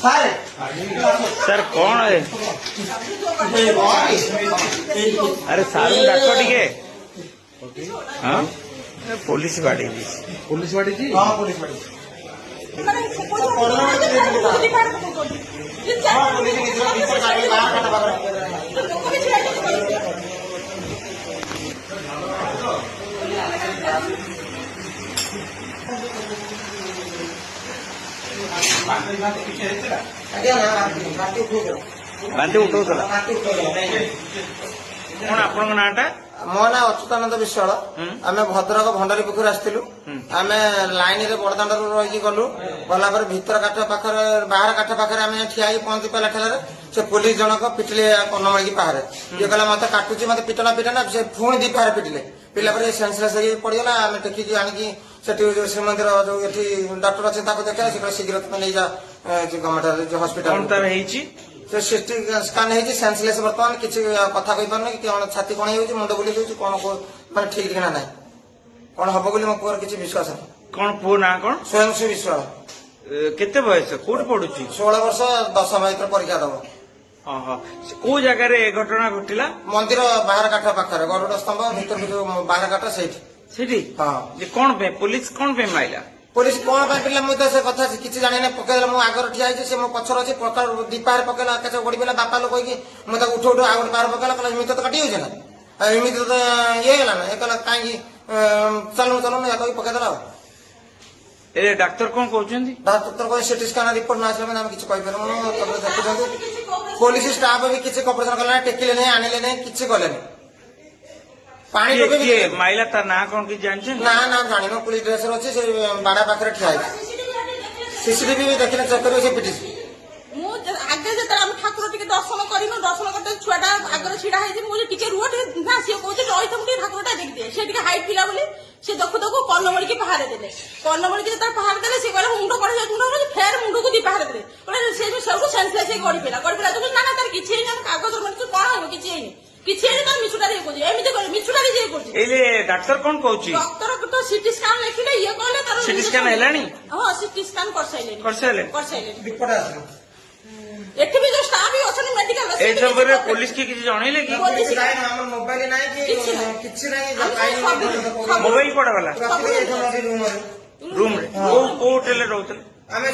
Sir कौन है? अरे सारू डाक टिके हाँ पुलिस बाड़ी पुलिस वाड़ी जी हाँ पुलिस वाड़ी बांधे उठाऊला कौन आपण नाटा मो ना अच्युतानंद विश्वाल आम भद्रक भंडारी पोखर आसलु आम लाइन रे बड़दाण्ड रही गलु गला भीतर काठ पाखे बाहर काठ पाखे आम ठिया पहुंची पाला ठेला से पुलिस जनक पिटिले कन्नमणि पहाड़े ये कहला मत काटुची मत पिटना पिटना से पुणी दी पहाड़ पिटिले पिला सेन्सलेस पड़गला आम टेकिकी आनिकी श्रीमंदिर जो ये डॉक्टर अच्छे देखा से शीघ्र नहीं जा गवर्नमेंट हस्पिटाल से सिटी स्कान है सेन्सलेस बर्तमान किसी कथा कही पारे कि छाती कौन हो मुंड बुले कौन माने ठीक ठिकाना ना कौन हम बोली मो पुअर किसी विश्वास नहीं कौन पुओ ना कौन स्वयंश्री विश्वास केते बयस कोड पडुची 16 वर्ष 10 भीतर परीक्षा दब को जगह रे घटना घटिला मंदिर बाहर काठ पाखे गरुड़ स्तंभ भीतर बाहर काठ से हाँ कौन पे पुलिस कौन पे माइला पुलिस कौन पिला मुझे से कथा किसी जाने पकड़ मु आगर ठिया से मो पछर अच्छे दीपार पकड़ा कैसे गड़ी पेला बापा लोग कही मुझे उठ उठ आगे पार पकड़ा कहला इमित तो काटी हो ना इमित तो ये गला ना ये कहला कहीं चलू चलू या तो पकड़देला ए डाक्टर कौन कहउछंदी डाक्टर को सिटी स्कैन रिपोर्ट ना आसले हम किसी कहि परमु देखुछंदी पुलिस स्टाफ भी किसी ऑपरेशन कला टेकिले नहीं आनिले नहीं किसी कले नहीं पानी टोके भी माइला ता ना कौन की जानछन ना ना जानि न पुलिस ड्रेस अच्छे से बाड़ा पाखरे ठिया सीसीटीवी भी देखिले चेक करियो से पिटिस मु आगे जे हम ठाकुर टिके दर्शन करिनो दर्शन करते छुआटा आगर छिडा है मु टिके रुट ना से कहू रही तुम टिके ठाकुरटा देख दे से टिके हाइट पिला बोली से देखु देखु कन्नमणि की पहाड़ देले कन्नमणि की तार पहाड़ देले से कहले मुंडो पड़ जाय मुंडो फेर मुंडो को दी पहाड़ देले कहले से जो सबको सेंसलेस है गड़ी पिला तो ना ना तार किछि नहीं कागज मन तो कोन हो किछि नहीं किछि नहीं तार मिछुटा रे कोजी एमिते करे मिछुटा रे जे कोजी एले डॉक्टर कौन कहउची डॉक्टर को तो सीटी स्कैन लेखिले ये कहले तार सीटी स्कैन हेलानी हां सीटी स्कैन कर साइलेनी रिपोर्ट आसलो एठी भी जो स्टाफ ही अछन मेडिकल ए सबरे पुलिस की किछि जणैले कि पुलिस लाइन हमर मोबाइल नहीं कि किछि नहीं मोबाइल कोड वाला रूम रूम रे को होटल रे रहउतले आमे